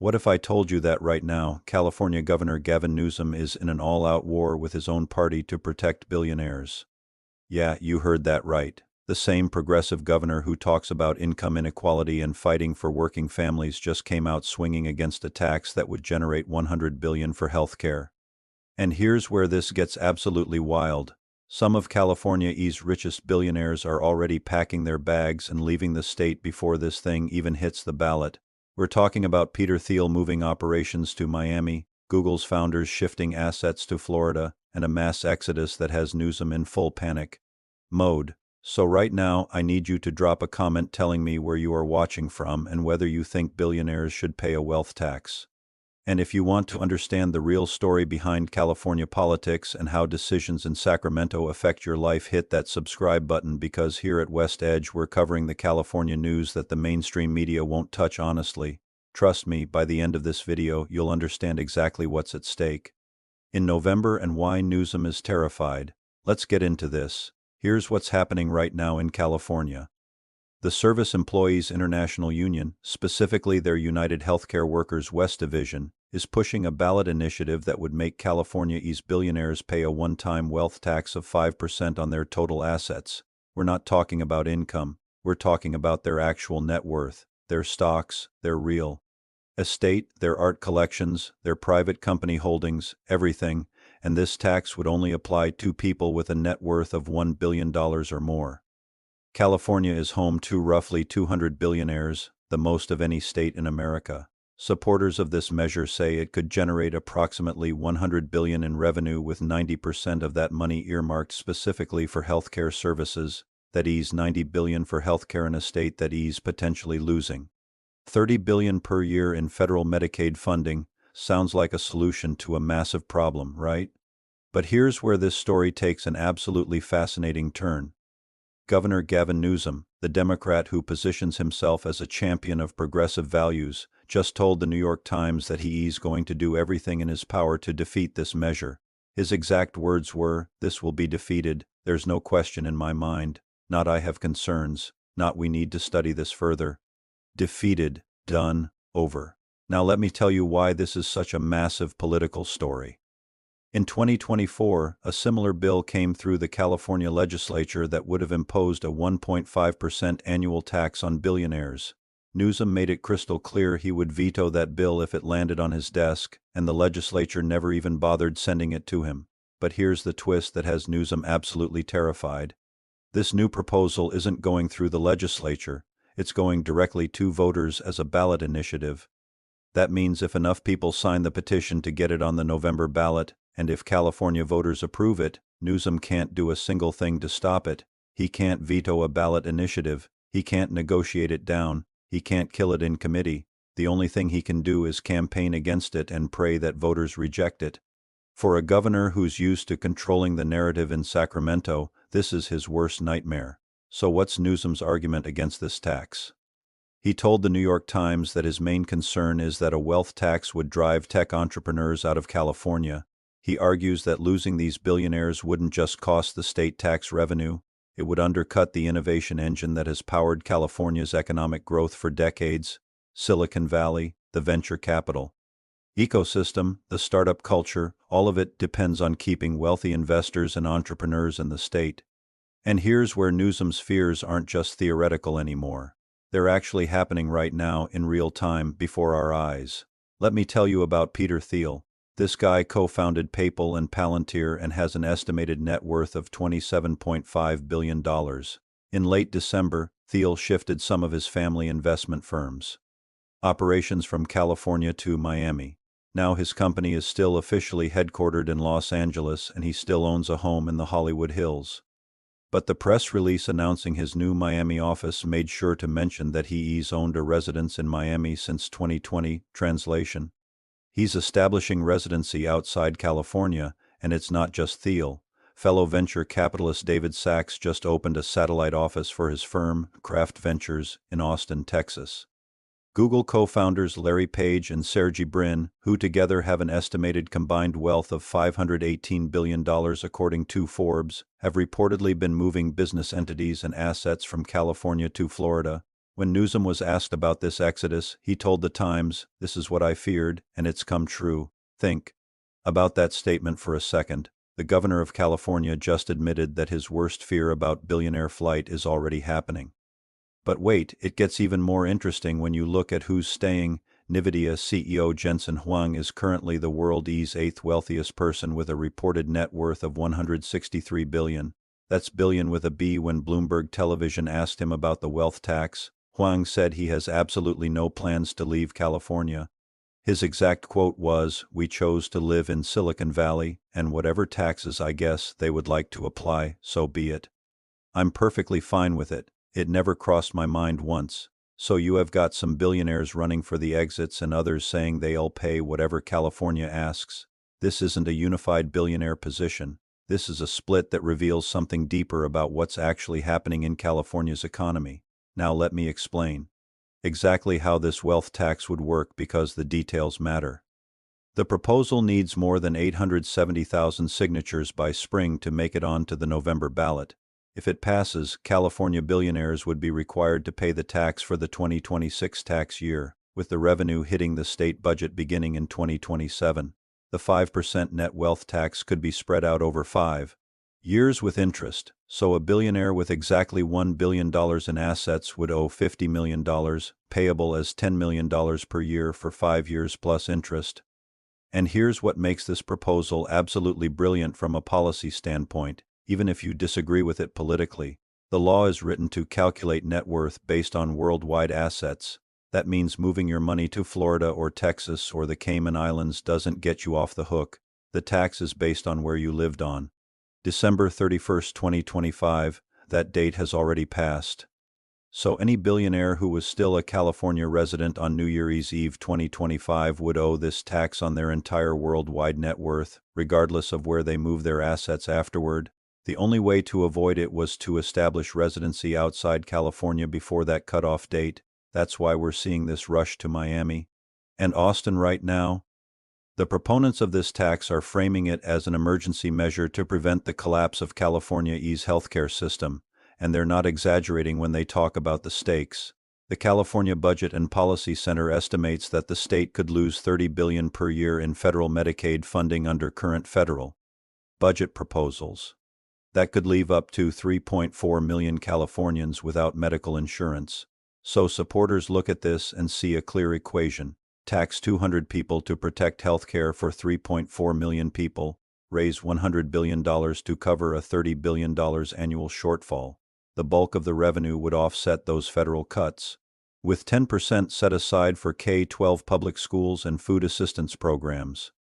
What if I told you that right now, California Governor Gavin Newsom is in an all-out war with his own party to protect billionaires? Yeah, you heard that right. The same progressive governor who talks about income inequality and fighting for working families just came out swinging against a tax that would generate $100 billion for healthcare. And here's where this gets absolutely wild. Some of California's richest billionaires are already packing their bags and leaving the state before this thing even hits the ballot. We're talking about Peter Thiel moving operations to Miami, Google's founders shifting assets to Florida, and a mass exodus that has Newsom in full panic mode. So right now, I need you to drop a comment telling me where you are watching from and whether you think billionaires should pay a wealth tax. And if you want to understand the real story behind California politics and how decisions in Sacramento affect your life, hit that subscribe button, because here at WestEdge we're covering the California news that the mainstream media won't touch honestly. Trust me, by the end of this video you'll understand exactly what's at stake in November and why Newsom is terrified. Let's get into this. Here's what's happening right now in California. The Service Employees International Union, specifically their United Healthcare Workers West Division, is pushing a ballot initiative that would make California's billionaires pay a one-time wealth tax of 5% on their total assets. We're not talking about income, we're talking about their actual net worth, their stocks, their real estate, their art collections, their private company holdings, everything, and this tax would only apply to people with a net worth of $1 billion or more. California is home to roughly 200 billionaires, the most of any state in America. Supporters of this measure say it could generate approximately $100 billion in revenue, with 90% of that money earmarked specifically for healthcare services, that is $90 billion for healthcare in a state that is potentially losing $30 billion per year in federal Medicaid funding. Sounds like a solution to a massive problem, right? But here's where this story takes an absolutely fascinating turn. Governor Gavin Newsom, the Democrat who positions himself as a champion of progressive values, just told the New York Times that he is going to do everything in his power to defeat this measure. His exact words were, "This will be defeated, there's no question in my mind. Not I have concerns, not we need to study this further. Defeated, done, over." Now let me tell you why this is such a massive political story. In 2024, a similar bill came through the California legislature that would have imposed a 1.5% annual tax on billionaires. Newsom made it crystal clear he would veto that bill if it landed on his desk, and the legislature never even bothered sending it to him. But here's the twist that has Newsom absolutely terrified. This new proposal isn't going through the legislature, it's going directly to voters as a ballot initiative. That means if enough people sign the petition to get it on the November ballot, and if California voters approve it, Newsom can't do a single thing to stop it. He can't veto a ballot initiative, he can't negotiate it down, he can't kill it in committee. The only thing he can do is campaign against it and pray that voters reject it. For a governor who's used to controlling the narrative in Sacramento, this is his worst nightmare. So what's Newsom's argument against this tax? He told the New York Times that his main concern is that a wealth tax would drive tech entrepreneurs out of California. He argues that losing these billionaires wouldn't just cost the state tax revenue, it would undercut the innovation engine that has powered California's economic growth for decades: Silicon Valley, the venture capital ecosystem, the startup culture, all of it depends on keeping wealthy investors and entrepreneurs in the state. And here's where Newsom's fears aren't just theoretical anymore. They're actually happening right now in real time before our eyes. Let me tell you about Peter Thiel. This guy co-founded PayPal and Palantir and has an estimated net worth of $27.5 billion. In late December, Thiel shifted some of his family investment firms' operations from California to Miami. Now his company is still officially headquartered in Los Angeles, and he still owns a home in the Hollywood Hills. But the press release announcing his new Miami office made sure to mention that he's owned a residence in Miami since 2020. Translation: he's establishing residency outside California, and it's not just Thiel. Fellow venture capitalist David Sachs just opened a satellite office for his firm, Craft Ventures, in Austin, Texas. Google co-founders Larry Page and Sergey Brin, who together have an estimated combined wealth of $518 billion according to Forbes, have reportedly been moving business entities and assets from California to Florida. When Newsom was asked about this exodus, he told the Times, "This is what I feared, and it's come true." Think about that statement for a second. The governor of California just admitted that his worst fear about billionaire flight is already happening. But wait, it gets even more interesting when you look at who's staying. NVIDIA CEO Jensen Huang is currently the world's eighth wealthiest person with a reported net worth of $163 billion. That's billion with a B. When Bloomberg Television asked him about the wealth tax, Huang said he has absolutely no plans to leave California. His exact quote was, "We chose to live in Silicon Valley, and whatever taxes I guess they would like to apply, so be it. I'm perfectly fine with it. It never crossed my mind once." So you have got some billionaires running for the exits and others saying they'll pay whatever California asks. This isn't a unified billionaire position. This is a split that reveals something deeper about what's actually happening in California's economy. Now let me explain exactly how this wealth tax would work, because the details matter. The proposal needs more than 870,000 signatures by spring to make it onto the November ballot. If it passes, California billionaires would be required to pay the tax for the 2026 tax year, with the revenue hitting the state budget beginning in 2027. The 5% net wealth tax could be spread out over 5 years with interest, so a billionaire with exactly $1 billion in assets would owe $50 million, payable as $10 million per year for 5 years plus interest. And here's what makes this proposal absolutely brilliant from a policy standpoint. Even if you disagree with it politically, the law is written to calculate net worth based on worldwide assets. That means moving your money to Florida or Texas or the Cayman Islands doesn't get you off the hook. The tax is based on where you lived on December 31st, 2025. That date has already passed. So any billionaire who was still a California resident on New Year's Eve 2025 would owe this tax on their entire worldwide net worth, regardless of where they move their assets afterward. The only way to avoid it was to establish residency outside California before that cutoff date. That's why we're seeing this rush to Miami and Austin right now. The proponents of this tax are framing it as an emergency measure to prevent the collapse of California's healthcare system, and they're not exaggerating when they talk about the stakes. The California Budget and Policy Center estimates that the state could lose $30 billion per year in federal Medicaid funding under current federal budget proposals. That could leave up to 3.4 million Californians without medical insurance. So supporters look at this and see a clear equation. Tax 200 people to protect health care for 3.4 million people. Raise $100 billion to cover a $30 billion annual shortfall. The bulk of the revenue would offset those federal cuts, with 10% set aside for K-12 public schools and food assistance programs.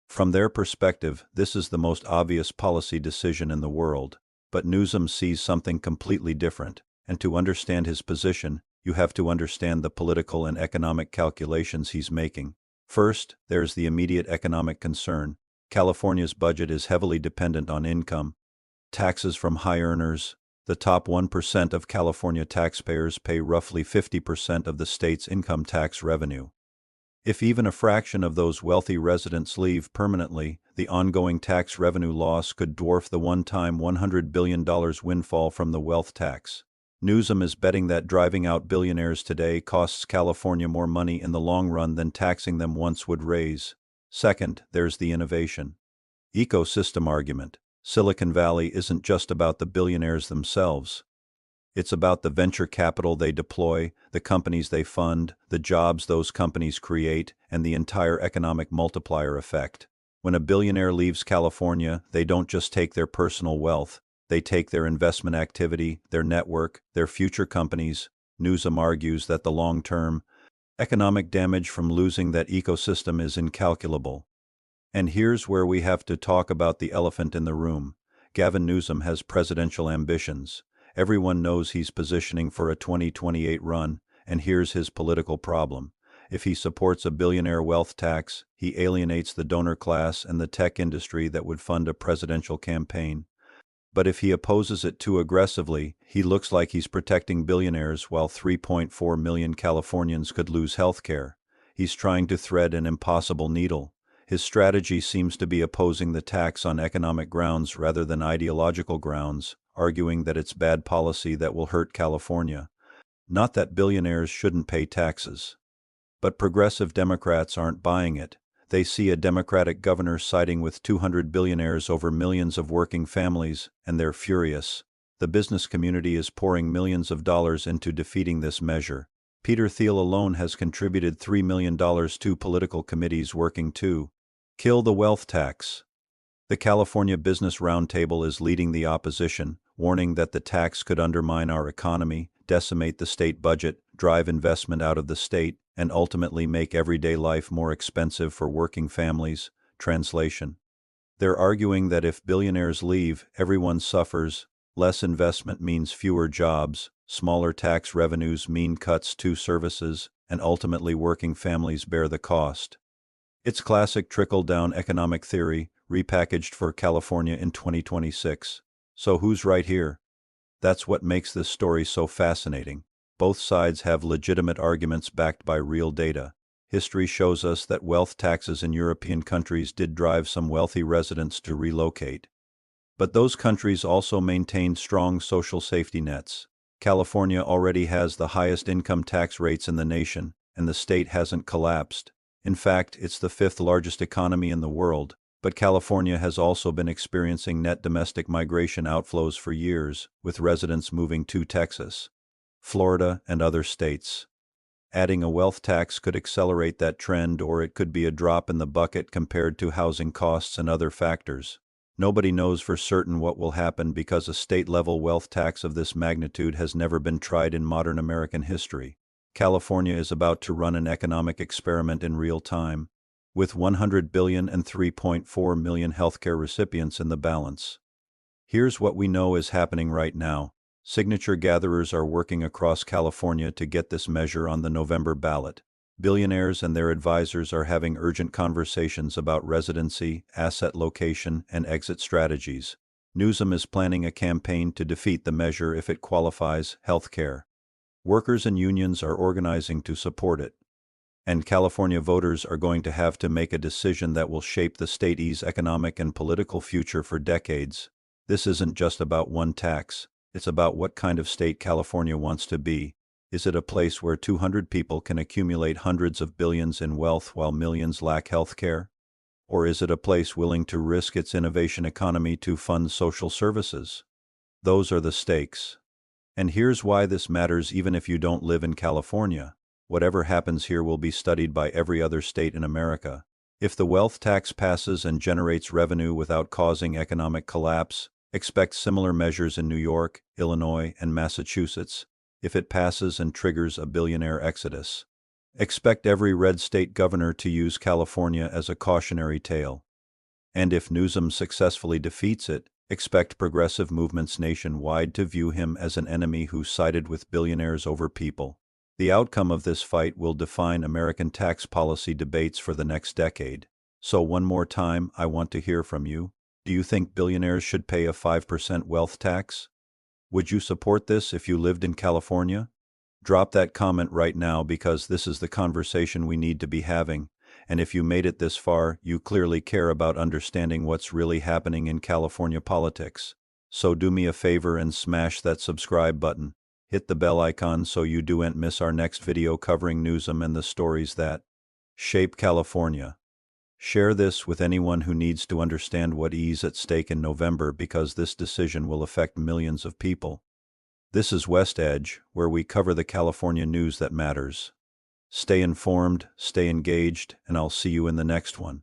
From their perspective, this is the most obvious policy decision in the world. But Newsom sees something completely different, and to understand his position, you have to understand the political and economic calculations he's making. First, there's the immediate economic concern. California's budget is heavily dependent on income taxes from high earners. The top 1% of California taxpayers pay roughly 50% of the state's income tax revenue. If even a fraction of those wealthy residents leave permanently, the ongoing tax revenue loss could dwarf the one-time $100 billion windfall from the wealth tax. Newsom is betting that driving out billionaires today costs California more money in the long run than taxing them once would raise. Second, there's the innovation ecosystem argument. Silicon Valley isn't just about the billionaires themselves. It's about the venture capital they deploy, the companies they fund, the jobs those companies create, and the entire economic multiplier effect. When a billionaire leaves California, they don't just take their personal wealth. They take their investment activity, their network, their future companies. Newsom argues that the long-term economic damage from losing that ecosystem is incalculable. And here's where we have to talk about the elephant in the room. Gavin Newsom has presidential ambitions. Everyone knows he's positioning for a 2028 run, and here's his political problem. If he supports a billionaire wealth tax, he alienates the donor class and the tech industry that would fund a presidential campaign. But if he opposes it too aggressively, he looks like he's protecting billionaires while 3.4 million Californians could lose health care. He's trying to thread an impossible needle. His strategy seems to be opposing the tax on economic grounds rather than ideological grounds, arguing that it's bad policy that will hurt California. Not that billionaires shouldn't pay taxes. But progressive Democrats aren't buying it. They see a Democratic governor siding with 200 billionaires over millions of working families, and they're furious. The business community is pouring millions of dollars into defeating this measure. Peter Thiel alone has contributed $3 million to political committees working to kill the wealth tax. The California Business Roundtable is leading the opposition, warning that the tax could undermine our economy, decimate the state budget, drive investment out of the state, and ultimately make everyday life more expensive for working families. Translation: they're arguing that if billionaires leave, everyone suffers. Less investment means fewer jobs, smaller tax revenues mean cuts to services, and ultimately working families bear the cost. It's classic trickle-down economic theory, repackaged for California in 2026. So who's right here? That's what makes this story so fascinating. Both sides have legitimate arguments backed by real data. History shows us that wealth taxes in European countries did drive some wealthy residents to relocate. But those countries also maintained strong social safety nets. California already has the highest income tax rates in the nation, and the state hasn't collapsed. In fact, it's the fifth largest economy in the world, but California has also been experiencing net domestic migration outflows for years, with residents moving to Texas, Florida, and other states. Adding a wealth tax could accelerate that trend, or it could be a drop in the bucket compared to housing costs and other factors. Nobody knows for certain what will happen because a state-level wealth tax of this magnitude has never been tried in modern American history. California is about to run an economic experiment in real time, with $100 billion and 3.4 million healthcare recipients in the balance. Here's what we know is happening right now. Signature gatherers are working across California to get this measure on the November ballot. Billionaires and their advisors are having urgent conversations about residency, asset location, and exit strategies. Newsom is planning a campaign to defeat the measure if it qualifies. Healthcare. Workers and unions are organizing to support it. And California voters are going to have to make a decision that will shape the state's economic and political future for decades. This isn't just about one tax. It's about what kind of state California wants to be. Is it a place where 200 people can accumulate hundreds of billions in wealth while millions lack health care? Or is it a place willing to risk its innovation economy to fund social services? Those are the stakes. And here's why this matters even if you don't live in California. Whatever happens here will be studied by every other state in America. If the wealth tax passes and generates revenue without causing economic collapse, expect similar measures in New York, Illinois, and Massachusetts. If it passes and triggers a billionaire exodus, expect every red state governor to use California as a cautionary tale. And if Newsom successfully defeats it, expect progressive movements nationwide to view him as an enemy who sided with billionaires over people. The outcome of this fight will define American tax policy debates for the next decade. So one more time, I want to hear from you. Do you think billionaires should pay a 5% wealth tax? Would you support this if you lived in California? Drop that comment right now because this is the conversation we need to be having, and if you made it this far, you clearly care about understanding what's really happening in California politics. So do me a favor and smash that subscribe button. Hit the bell icon so you don't miss our next video covering Newsom and the stories that shape California. Share this with anyone who needs to understand what is at stake in November because this decision will affect millions of people. This is WestEdge, where we cover the California news that matters. Stay informed, stay engaged, and I'll see you in the next one.